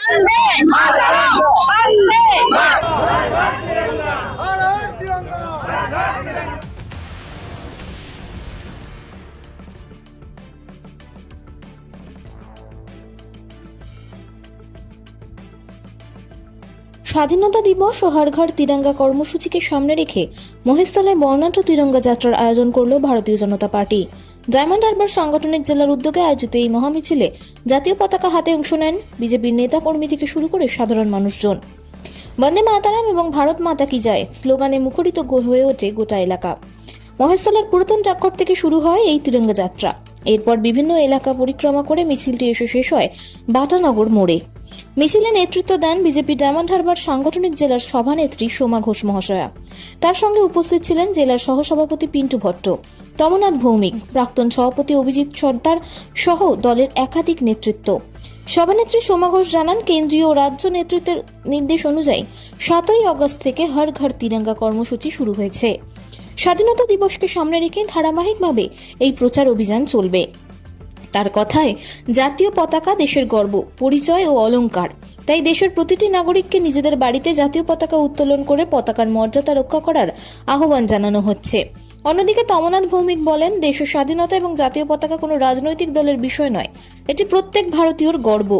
বন্দে মাতরম, বন্দে স্বাধীনতা দিবস ও হর ঘর তিরঙ্গা কর্মসূচিকে সামনে রেখে মহেশতলায় বর্ণাঢ্য তিরঙ্গা যাত্রার আয়োজন করল ভারতীয় জনতা পার্টি। ডায়মন্ড হারবার সাংগঠনিক জেলার উদ্যোগে আয়োজিত এই মহামিছিলে জাতীয় পতাকা হাতে অংশ নেন বিজেপির নেতা কর্মী থেকে শুরু করে সাধারণ মানুষজন। বন্দে মাতারাম এবং ভারত মাতা কি যায় স্লোগানে মুখরিত হয়ে ওঠে গোটা এলাকা। মহেশতলার পুরাতন ডাকঘর থেকে শুরু হয় এই তিরঙ্গা যাত্রা। এরপর বিভিন্ন এলাকা পরিক্রমা করে মিছিলটি এসে শেষ হয় বাটানগর মোড়ে। মিছিলে নেতৃত্ব দেন বিজেপি ডায়মন্ড হারবার সাংগঠনিক জেলার সভানেত্রী সোমা ঘোষ মহাশয়া। তার সঙ্গে উপস্থিত ছিলেন জেলার সহসভাপতি পিন্টু ভট্ট, তমনাথ ভৌমিক, প্রাক্তন সভাপতি অভিজিৎ সর্দার সহ দলের একাধিক নেতৃত্ব। সভানেত্রী সোমা ঘোষ জানান, কেন্দ্রীয় ও রাজ্য নেতৃত্বের নির্দেশ অনুযায়ী 7ই আগস্ট থেকে হর ঘর তিরঙ্গা কর্মসূচি শুরু হয়েছে। স্বাধীনতা দিবসকে সামনে রেখে ধারাবাহিকভাবে এই প্রচার অভিযান চলবে। তার কথায়, জাতীয় পতাকা দেশের গর্ব, পরিচয় ও অলংকার। তাই দেশের প্রতিটি নাগরিককে নিজেদের বাড়িতে জাতীয় পতাকা উত্তোলন করে পতাকার মর্যাদা রক্ষা করার আহ্বান জানানো হচ্ছে। অন্যদিকে তমনাথ ভৌমিক বলেন, দেশের স্বাধীনতা এবং জাতীয় পতাকা কোনো রাজনৈতিক দলের বিষয় নয়, এটি প্রত্যেক ভারতীয়র গর্ব।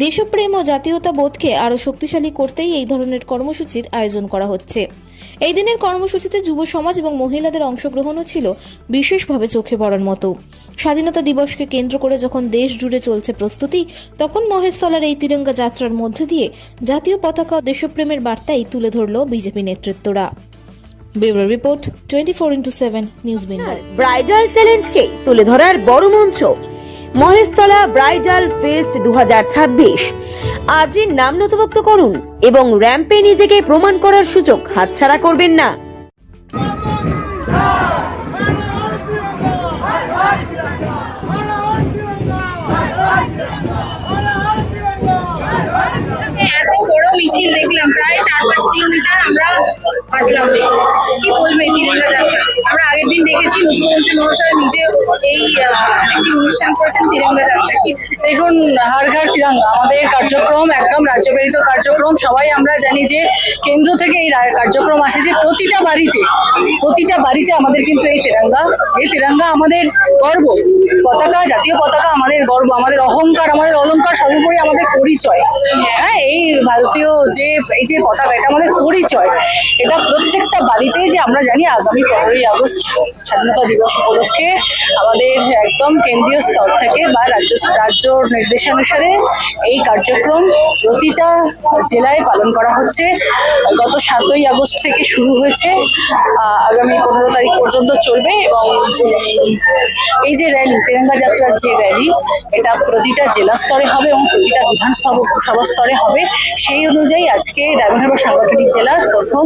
দেশপ্রেম ও জাতীয়তা বোধকে আরও শক্তিশালী করতেই এই ধরনের কর্মসূচির আয়োজন করা হচ্ছে। এই দিনের কর্মসূচিতে যুব সমাজ এবং মহিলাদের অংশগ্রহণও ছিল বিশেষভাবে চোখে পড়ার মতো। স্বাধীনতা দিবসকে কেন্দ্র করে যখন দেশ জুড়ে চলছে প্রস্তুতি, তখন মহেশতলার এই তিরঙ্গা যাত্রার মধ্য দিয়ে জাতীয় পতাকা ও দেশপ্রেমের বার্তাই তুলে ধরল বিজেপি নেতৃত্বরা। Bureau report 24x7 news Bengal. Bridal ট্যালেন্টকে তুলে ধরার বড় মঞ্চ মহেশতলা ব্রাইডাল ফেস্ট 2026। আজই নাম নথিভুক্ত করুন এবং র্যাম্পে নিজেকে প্রমাণ করার সুযোগ হাতছাড়া করবেন না। এত বড় মিছিল দেখলাম, প্রায় 4-5 কিলোমিটার আমরা হাঁটলাম। কি বলবে তিরঙ্গা যাত্রা? আমরা আগের দিন দেখেছি মুখ্যমন্ত্রী মহাশয় নিজে এই একটি অনুষ্ঠান করেছেন তিরঙ্গা যাত্রা। কি দেখুন, হর ঘর তিরঙ্গা আমাদের কার্যক্রম একদম রাজ্যপ্রেরিত কার্যক্রম। সবাই আমরা জানি যে কেন্দ্র থেকে এই কার্যক্রম আসে যে প্রতিটা বাড়িতে আমাদের কিন্তু এই তিরঙ্গা আমাদের গর্ব। পতাকা, জাতীয় পতাকা আমাদের গর্ব, আমাদের অহংকার, আমাদের অলংকার, সর্বোপরি আমাদের পরিচয়। হ্যাঁ, এই ভারতীয় এই যে পতাকা, এটা আমাদের পরিচয়। এটা প্রত্যেকটা বাড়িতে, যে আমরা জানি আগামী 15ই আগস্ট স্বাধীনতা দিবস উপলক্ষে আমাদের একদম কেন্দ্রীয় স্তর থেকে বা রাজ্য নির্দেশানুসারে এই কার্যক্রম প্রতিটা জেলায় পালন করা হচ্ছে। গত 7ই আগস্ট থেকে শুরু হয়েছে, আগামী 15 তারিখ পর্যন্ত চলবে। এবং এই যে র্যালি, তিরঙ্গা যাত্রার যে র্যালি, এটা প্রতিটা জেলা স্তরে হবে এবং প্রতিটা বিধানসভা স্তরে হবে। সেই অনুযায়ী আজকে ডায়মন্ড হারবার সাংগঠনিক জেলার প্রথম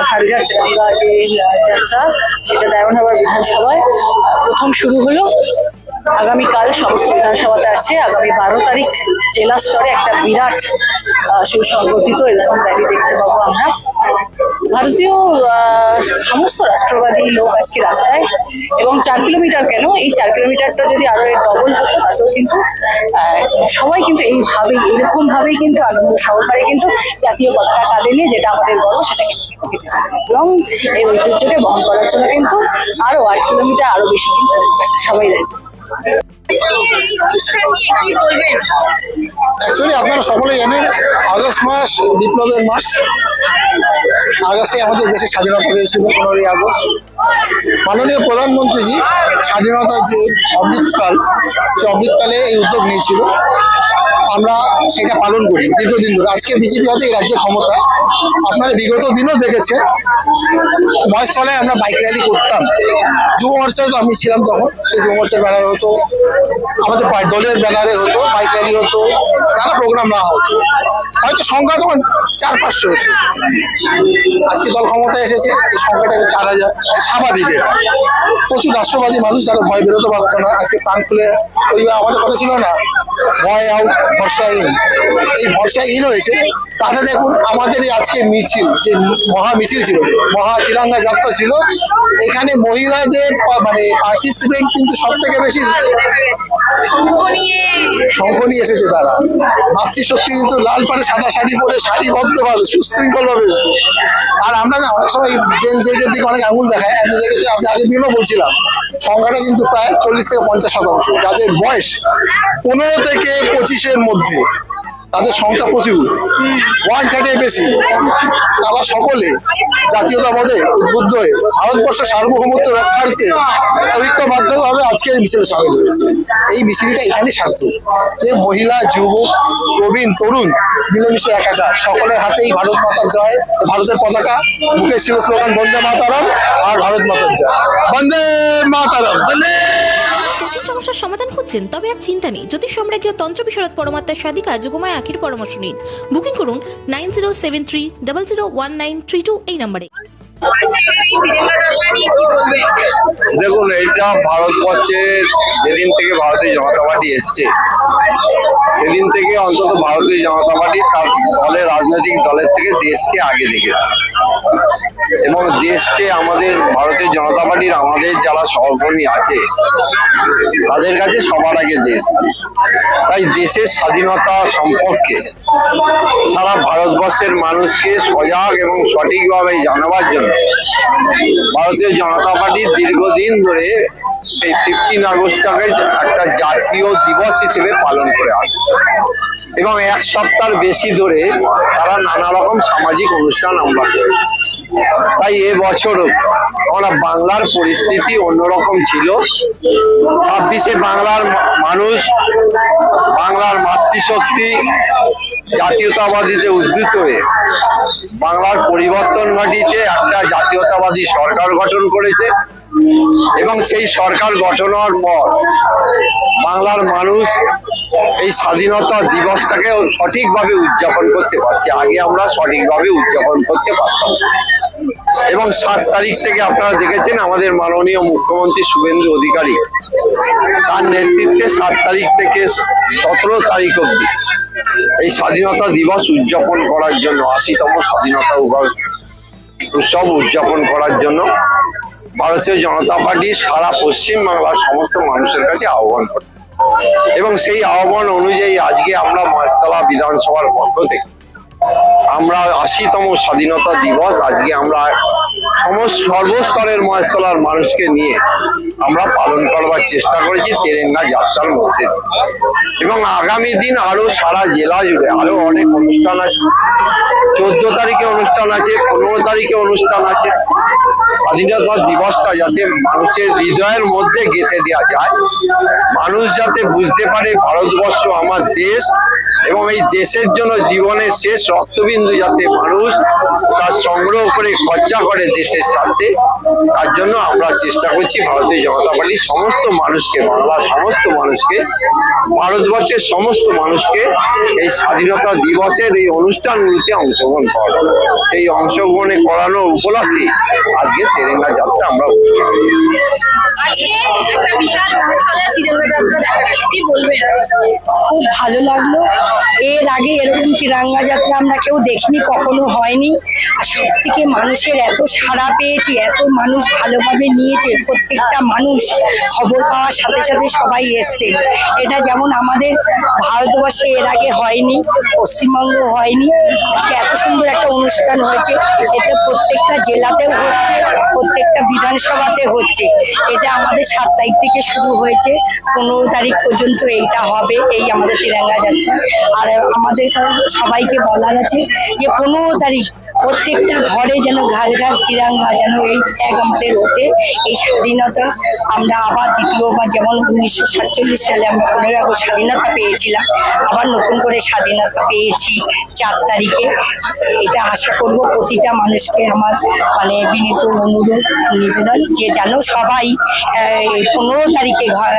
হর ঘর তিরঙ্গা যে যাত্রা, সেটা ডায়মন্ড হারবার বিধানসভায় প্রথম শুরু হলো। আগামীকাল সমস্ত বিধানসভাতে আছে। আগামী 12 তারিখ জেলা স্তরে একটা বিরাট সুসংগঠিত এরকম র্যালি দেখতে পাবো আমরা। ভারতীয় সমস্ত রাষ্ট্রবাদী লোক আজকে রাস্তায়, এবং 4 কিলোমিটার কেন, এই 4 কিলোমিটারটা যদি আরো ডবল হতো তাতেও কিন্তু সবাই কিন্তু এরকম ভাবেই কিন্তু আনন্দ সহকারে কিন্তু জাতীয় পতাকা কাঁধে নিয়ে, যেটা আমাদের গর্ব, সেটাকে এবং এই ঐতিহ্যকে বহন করার জন্য কিন্তু আরো 8 কিলোমিটার আরো বেশি কিন্তু সবাই রয়েছে। এই অনুষ্ঠান নিয়ে কি বলবেন? অ্যাকচুয়ালি আপনারা সকলেই জানেন, আগস্ট মাস বিপ্লবের মাস। আগস্টে আমাদের দেশের স্বাধীনতা হয়েছিল, 15ই আগস্ট। মাননীয় প্রধানমন্ত্রীজি স্বাধীনতার যে অমৃতকাল, সে অমৃতকালে এই উদ্যোগ নিয়েছিল। আমরা সেটা পালন করি দীর্ঘদিন ধরে। আজকে বিজেপি হয়তো এই রাজ্যে ক্ষমতা, আপনারা বিগত দিনও দেখেছেন মহেশতলায় আমরা বাইক র্যালি করতাম। যুব মোর্চায় তো আমি ছিলাম তখন, সেই যুব মোর্চার ব্যানারে হতো, আমাদের দলের ব্যানারে হতো, বাইক র্যালি হতো, নানা প্রোগ্রাম না হতো। হয়তো সংখ্যা তখন 400-500 হতো। আজকে দল ক্ষমতায় এসেছে, এই সংখ্যাটা 4000। স্বাভাবিক, প্রচুর রাষ্ট্রবাদী মানুষ যারা ভয় বেরোতে পারতো না, আজকে প্রাণ খুলে, ওই আমাদের কথা ছিল না, ভয় আউট ভরসা ইন। এই ভরসাহীন হয়েছে। তাতে দেখুন আমাদের এই আজকে মিছিল, যে মহা মিছিল ছিল, মহা তিরঙ্গা যাত্রা ছিল, এখানে মহিলাদের মানে পার্টিসিপেন্ট কিন্তু সব থেকে বেশি দেখা গেছে শঙ্খ নিয়ে শঙ্খ নিয়ে এসেছে তারা। মাতৃশক্তি কিন্তু লাল পাড়ে সাদা শাড়ি পরে সারিবদ্ধভাবে সুশৃঙ্খল ভাবে এসেছে। আর আমরা না অনেক সময় জেন্টসদের দিকে অনেক আঙুল দেখায়, আমি দেখেছি, আপনি আগের দিনও বলছিলাম, সংখ্যাটা কিন্তু প্রায় 40 থেকে 50%, যাদের বয়স 15 থেকে 25-এর মধ্যে, তাদের সংখ্যা প্রচুর, 1/3 বেশি। তারা সকলে জাতীয়তাবাদে উদ্বুদ্ধ হয়ে ভারতবর্ষ সার্বভৌমত্ব রক্ষার্থে ঐক্যবদ্ধভাবে আজকের এই মিছিলে সামিল হয়েছে। এই মিছিলটা এখানেই সার্থক যে মহিলা, যুবক, প্রবীণ, তরুণ মিলেমিশে একাকার, সকলের হাতেই ভারত মাতার জয়, ভারতের পতাকা, মুখে ছিল স্লোগান বন্দে মাতারাম আর ভারত মাতার জয়, বন্দে মাতারাম, বন্দে। কঠিন সমস্যার সমাধান খুঁজছেন? তবে আর চিন্তা নেই। জ্যোতিষ সম্রাজ্ঞী তন্ত্র বিশারদ পরমাত্মার সাধিকা যোগমায়া আখির পরামর্শ নিন। বুকিং করুন 9073001932 এই নম্বরে। আজকের এই তিরঙ্গা যাত্রা নিয়ে কি বলবেন? দেখুন, এইটা ভারতবর্ষের যেদিন থেকে ভারতীয় জনতা পার্টি এসছে সেদিন থেকে অন্তত ভারতীয় জনতা পার্টি তার দলের রাজনৈতিক দলের থেকে দেশকে আগে দেখেছে, এবং দেশকে আমাদের ভারতীয় জনতা পার্টির আমাদের যারা সহকর্মী আছে তাদের কাছে সবার আগে দেশ। তাই দেশের স্বাধীনতা সম্পর্কে সারা ভারতবর্ষের মানুষকে সজাগ এবং সঠিকভাবে জানাবার জন্য ভারতীয় জনতা পার্টি দীর্ঘদিন ধরে এই 15 আগস্টটাকে একটা জাতীয় দিবস হিসেবে পালন করে আসছে, এবং 1 সপ্তাহ বেশি ধরে তারা নানা রকম সামাজিক অনুষ্ঠান আমরা করি। তাই এবছরও আমরা বাংলার পরিস্থিতি অন্যরকম ছিল। 26-এ বাংলার মানুষ বাংলার মাতৃশক্তি জাতীয়তাবাদীতে উদ্বুদ্ধ হয়ে বাংলার পরিবর্তন ঘটিয়েছে, একটা জাতীয়তাবাদী সরকার গঠন করেছে, এবং সেই সরকার গঠন হওয়ার পর বাংলার মানুষ এই স্বাধীনতা দিবসটাকে সঠিকভাবে উদযাপন করতে পারছে। আগে আমরা সঠিকভাবে উদযাপন করতে পারতাম, এবং 7 তারিখ থেকে আপনারা দেখেছেন আমাদের মাননীয় মুখ্যমন্ত্রী শুভেন্দু অধিকারী তার নেতৃত্বে 7 তারিখ থেকে 17 তারিখ অবধি এই স্বাধীনতা দিবস উদযাপন করার জন্য, 80তম স্বাধীনতা উৎসব উদযাপন করার জন্য ভারতীয় জনতা পার্টি সারা পশ্চিম বাংলার সমস্ত মানুষের কাছে আহ্বান করে, এবং সেই আহ্বান অনুযায়ী আজকে আমরা মহেশতলা বিধানসভার পক্ষ থেকে আমরা 80তম স্বাধীনতা দিবস আজকে আমরা সর্বস্তরের মহেশতলার মানুষকে নিয়ে আমরা পালন করবার চেষ্টা করেছি তেরেঙ্গা যাত্রার মধ্যে দিয়ে। এবং আগামী দিন আরো সারা জেলা জুড়ে আরো অনেক অনুষ্ঠান আছে। 14 তারিখে অনুষ্ঠান আছে, 15 তারিখে অনুষ্ঠান আছে। স্বাধীনতা দিবসটা যাতে মানুষের হৃদয়ের মধ্যে গেঁথে দেওয়া যায়, মানুষ যাতে বুঝতে পারে ভারতবর্ষ আমার দেশ, এবং এই দেশের জন্য জীবনের শেষ রক্তবিন্দু যাতে মানুষ তার সংগ্রহ করে খরচা করে দেশের সাথে, তার জন্য আমরা চেষ্টা করছি ভারতীয় জনতা পার্টির সমস্ত মানুষকে, বাংলার সমস্ত মানুষকে, ভারতবর্ষের সমস্ত মানুষকে এই স্বাধীনতা দিবসের এই অনুষ্ঠানগুলিতে অংশগ্রহণ করানো। সেই অংশগ্রহণে করানোর উপলক্ষে আজকে তেরেঙ্গা যাত্রা আমরা অনুষ্ঠান করি। আজকে একটা বিশাল মহেশতলার তিরঙ্গা যাত্রা দেখা গেল, কি বলবেন? খুব ভালো লাগলো। এর আগে এরকম তিরঙ্গা যাত্রা আমরা কেউ দেখিনি, কখনো হয়নি। আর সত্যিকে মানুষের এত সাড়া পেয়েছি, এত মানুষ ভালোভাবে নিয়েছে, প্রত্যেকটা মানুষ খবর পাওয়ার সাথে সাথে সবাই এসছে। এটা যেমন আমাদের ভারতবর্ষে এর আগে হয়নি, পশ্চিমবঙ্গ হয়নি, আজকে এত সুন্দর একটা অনুষ্ঠান হয়েছে। এতে প্রত্যেকটা জেলাতেও হচ্ছে, প্রত্যেকটা বিধানসভাতে হচ্ছে। এটা আমাদের 7 তারিখ থেকে শুরু হয়েছে, 15 তারিখ পর্যন্ত এইটা হবে, এই আমাদের তিরঙ্গা যাত্রা। আর আমাদের সবাইকে বলার আছে যে 15 তারিখ প্রত্যেকটা ঘরে যেন ঘর ঘর তিরঙ্গা যেন এই ফ্ল্যাগ আমাদের ওঠে। এই স্বাধীনতা আমরা আবার দ্বিতীয়বার, যেমন 1947 সালে আমরা 15 আগস্ট স্বাধীনতা পেয়েছিলাম, আবার নতুন করে স্বাধীনতা পেয়েছি 4 তারিখে। এটা আশা করব প্রতিটা মানুষকে আমার মানে বিনীত অনুরোধ নিবেদন যে যেন সবাই 15 তারিখে ঘর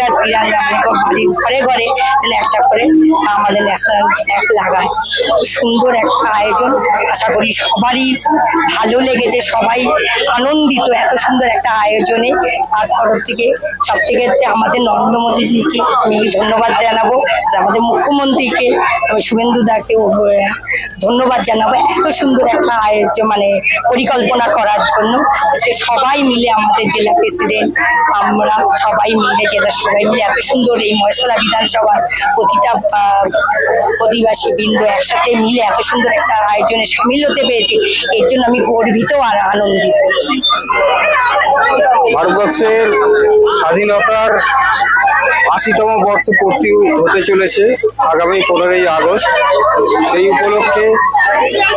ঘর তিরঙ্গা মানে বাড়ির ঘরে ঘরে একটা করে আমাদের ন্যাশনাল ফ্ল্যাগ লাগায়। খুব সুন্দর একটা আয়োজন, আশা করি করি সবারই ভালো লেগেছে, সবাই আনন্দিত এত সুন্দর একটা আয়োজনে। তার তরফ থেকে সব থেকে হচ্ছে আমাদের নরেন্দ্র মোদীজিকে আমি ধন্যবাদ জানাবো, আর আমাদের মুখ্যমন্ত্রীকে আমি শুভেন্দু দাকে ধন্যবাদ জানাবো এত সুন্দর একটা আয়োজন মানে পরিকল্পনা করার জন্য। আজকে সবাই মিলে আমাদের জেলা প্রেসিডেন্ট, আমরা সবাই মিলে জেলা সবাই মিলে এত সুন্দর এই মহেশতলা বিধানসভার প্রতিটা অধিবাসী বৃন্দ একসাথে মিলে এত সুন্দর একটা আয়োজনে সামিল হতে পেরেছি, এর জন্য আমি গর্বিত আর আনন্দিত। ভারতবর্ষের স্বাধীনতার ৮০তম বর্ষ পূর্তি হতে চলেছে আগামী 15ই আগস্ট। সেই উপলক্ষে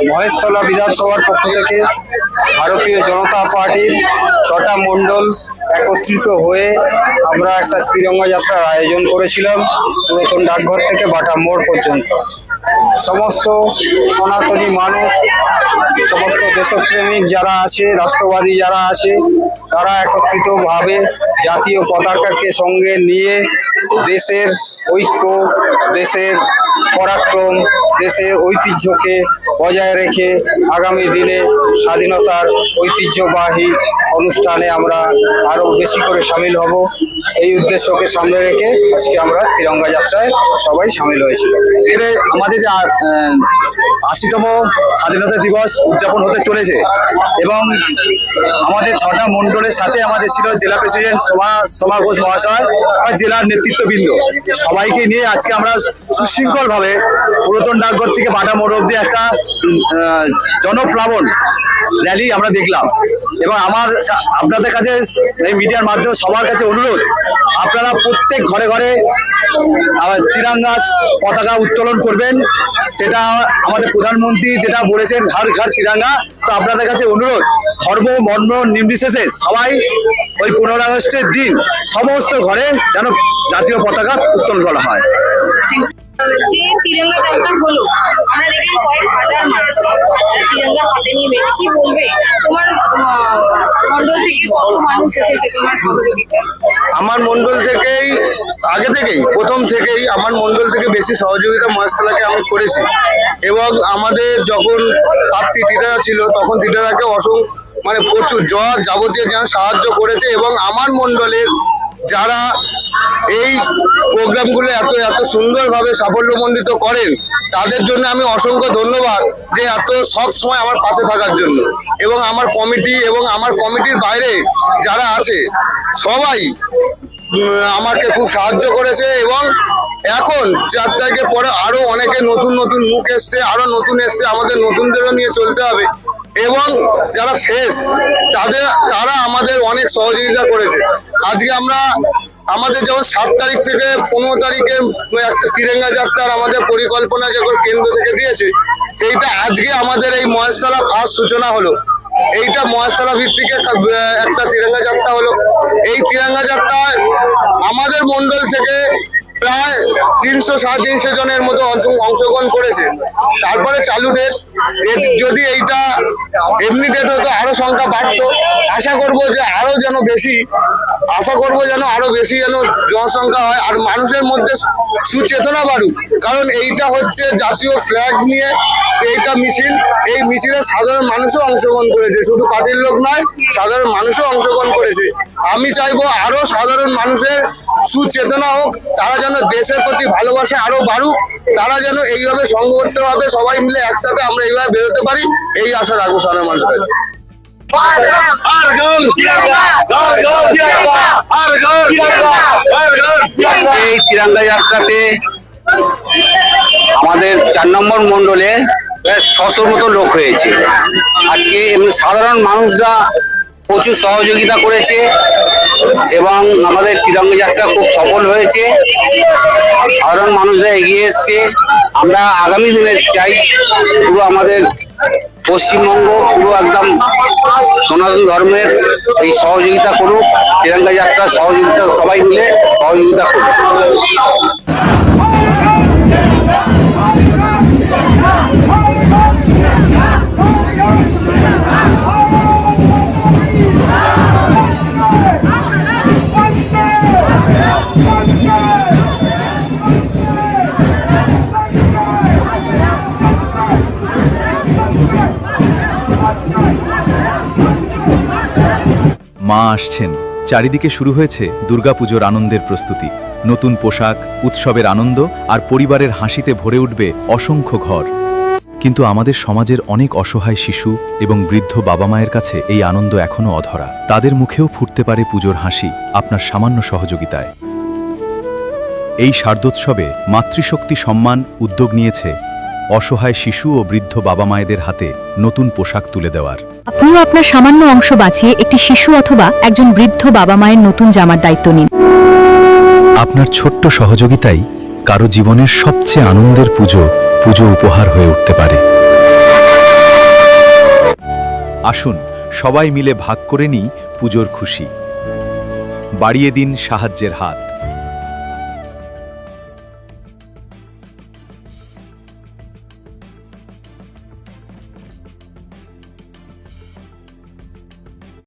মহেশতলা বিধানসভার পক্ষ থেকে ভারতীয় জনতা পার্টির 6টা মণ্ডল একত্রিত হয়ে আমরা একটা ত্রিরঙ্গা যাত্রার আয়োজন করেছিলাম পুরাতন ডাকঘর থেকে বাটা মোড় পর্যন্ত। সমস্ত সনাতনী মানুষ, সমস্ত দেশপ্রেমিক যারা আছে, রাষ্ট্রবাদী যারা আছে, তারা একত্রিতভাবে জাতীয় পতাকাকে সঙ্গে নিয়ে দেশের ঐক্য, দেশের পরাক্রম, দেশের ঐতিহ্যকে বজায় রেখে আগামী দিনে স্বাধীনতার ঐতিহ্যবাহী অনুষ্ঠানে আমরা আরো বেশি করে সামিল হব, এই উদ্দেশ্যকে সামনে রেখে আজকে আমরা তিরঙ্গা যাত্রায় সবাই সামিল হয়েছিল। আমাদের যে ৮০তম স্বাধীনতা দিবস উদযাপন হতে চলেছে এবং আমাদের 6টা মণ্ডলের সাথে আমাদের ছিল জেলা প্রেসিডেন্ট সোমা ঘোষ মহাশয় আর জেলার নেতৃত্ববৃন্দ, সবাইকে নিয়ে আজকে আমরা সুশৃঙ্খলভাবে পুরাতন ডাকঘর থেকে বাটা মোড় অব্দি একটা জনপ্লাবন র্যালি আমরা দেখলাম। এবং আপনাদের কাছে এই মিডিয়ার মাধ্যমে সবার কাছে অনুরোধ, আপনারা প্রত্যেক ঘরে ঘরে তিরঙ্গা পতাকা উত্তোলন করবেন। সেটা আমাদের প্রধানমন্ত্রী যেটা বলেছেন, ঘর ঘর তিরঙ্গা। তো আপনাদের কাছে অনুরোধ, ধর্ম বর্ণ নির্বিশেষে সবাই ওই 15 আগস্টের দিন সমস্ত ঘরে যেন জাতীয় পতাকা উত্তোলন করা হয়। যে তিরঙ্গা যাত্রা হলো, আমরা দেখলাম কয়েক হাজার মানুষ তিরঙ্গা হাতে নিয়ে বেশ, কি বলবে তোমার মন্ডল থেকে কত মানুষ এসেছে তোমার সহযোগিতা? আমার মণ্ডল থেকেই প্রথম থেকেই আমার মণ্ডল থেকে বেশি সহযোগিতা মহেশতলাকে আমি করেছি। এবং আমাদের যখন প্রার্থী টিটারা ছিল তখন টিটারাকে মানে প্রচুর যাবতীয় যেন সাহায্য করেছে। এবং আমার মণ্ডলের যারা এই প্রোগ্রামগুলো এত সুন্দরভাবে সাফল্যমণ্ডিত করেন, তাদের জন্য আমি অসংখ্য ধন্যবাদ যে এত সব সময় আমার পাশে থাকার জন্য। এবং আমার কমিটি এবং আমার কমিটির বাইরে যারা আছে সবাই আমাকে খুব সাহায্য করেছে। এবং এখন 4 তারিখের পরে আরো অনেকে নতুন নতুন মুখ এসছে, আরো নতুন এসছে, আমাদের নতুনদেরও নিয়ে চলতে হবে। এবং যারা ফ্রেশ তারা আমাদের অনেক সহযোগিতা করেছে। আজকে আমাদের যেমন 7 তারিখ থেকে 15 তারিখে একটা তিরঙ্গা যাত্রার আমাদের পরিকল্পনা যখন কেন্দ্র থেকে দিয়েছে, সেইটা আজকে আমাদের এই মহেশতলা ফার্স্ট সূচনা হলো। এইটা মহেশতলা ভিত্তিক একটা তিরঙ্গা যাত্রা হলো। এই তিরঙ্গা যাত্রায় আমাদের মণ্ডল থেকে প্রায় 300-350 জনের মতো অংশগ্রহণ করেছে। তারপরে চালু ডেট, যদি এইটা এমনি ডেট হতো আরো সংখ্যা বাড়তো। আশা করব যেন আরো বেশি যেন জনসংখ্যা হয় আর মানুষের মধ্যে সুচেতনা বাড়ুক। কারণ এইটা হচ্ছে জাতীয় ফ্ল্যাগ নিয়ে এইটা মিছিল, এই মিছিলে সাধারণ মানুষও অংশগ্রহণ করেছে, শুধু পার্টির লোক নয়, সাধারণ মানুষও অংশগ্রহণ করেছে। আমি চাইবো আরো সাধারণ মানুষের সুচেতনা হোক, তারা যেন দেশের প্রতি ভালোবাসা আরো বাড়ুক, তারা যেন এইভাবে সংঘবদ্ধভাবে সবাই মিলে একসাথে আমরা এইভাবে বেরোতে পারি, এই আশা রাখবো সাধারণ মানুষের। এই তিরঙ্গা যাত্রাতে আমাদের 4 নম্বর মণ্ডলে 600 মতো লোক হয়েছে। আজকে সাধারণ মানুষরা প্রচুর সহযোগিতা করেছে এবং আমাদের তিরঙ্গা যাত্রা খুব সফল হয়েছে। সাধারণ মানুষরা এগিয়ে এসছে। আমরা আগামী দিনে চাই পুরো আমাদের পশ্চিমবঙ্গ পুরো একদম সনাতন ধর্মের এই সহযোগিতা করুক, তিরঙ্গা যাত্রার সহযোগিতা সবাই মিলে সহযোগিতা করুক। মা আসছেন, চারিদিকে শুরু হয়েছে দুর্গাপুজোর আনন্দের প্রস্তুতি। নতুন পোশাক, উৎসবের আনন্দ আর পরিবারের হাসিতে ভরে উঠবে অসংখ্য ঘর। কিন্তু আমাদের সমাজের অনেক অসহায় শিশু এবং বৃদ্ধ বাবা মায়ের কাছে এই আনন্দ এখনো অধরা। তাদের মুখেও ফুটতে পারে পুজোর হাসি আপনার সামান্য সহযোগিতায়। এই শারদোৎসবে মাতৃশক্তি সম্মান উদ্যোগ নিয়েছে অসহায় শিশু ও বৃদ্ধ বাবা মায়েদের হাতে নতুন পোশাক তুলে দেওয়ার। আপনিও আপনার সামান্য অংশ বাঁচিয়ে একটি শিশু অথবা একজন বৃদ্ধ বাবা মায়ের নতুন জামার দায়িত্ব নিন। আপনার ছোট্ট সহযোগিতাই কারো জীবনের সবচেয়ে আনন্দের পুজো উপহার হয়ে উঠতে পারে। আসুন সবাই মিলে ভাগ করে নিই পুজোর খুশি। বাড়িয়ে দিন সাহায্যের হাত।